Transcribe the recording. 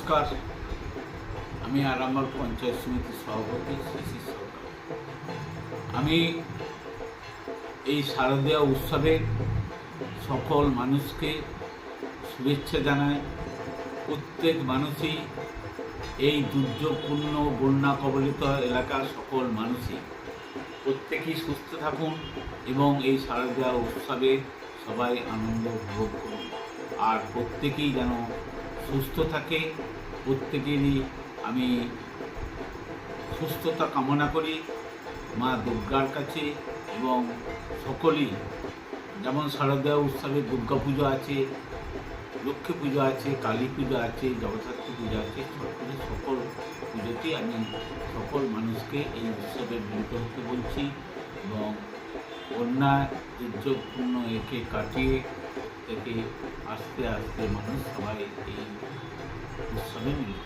নমস্কার, আমি আরামবাগ পঞ্চায়েত সমিতির সভাপতি শিশির সরকার। আমি এই শারদীয়া উৎসবের সকল মানুষকে শুভেচ্ছা জানাই। প্রত্যেক মানুষই এই দুর্যোগপূর্ণ বন্যা কবলিত এলাকার সকল মানুষই প্রত্যেকেই সুস্থ থাকুন এবং এই শারদীয়া উৎসবে সবাই আনন্দ উপভোগ করুন। আর প্রত্যেকেই যেন সুস্থ থাকে, প্রত্যেকেরই আমি সুস্থতা কামনা করি মা দুর্গার কাছে। এবং সকলেই যেমন শারদীয়া উৎসবে দুর্গা পুজো আছে, লক্ষ্মী পুজো আছে, কালী পুজো আছে, জগদ্ধাত্রী পুজো আছে, সকল পুজোতেই আমি সকল মানুষকে এই উৎসবে মিলিত হতে বলছি এবং বন্যা দুর্যোগপূর্ণ একে কাটিয়ে থেকে আস্তে আস্তে মানুষ সবাই এই উৎসবে মিলিত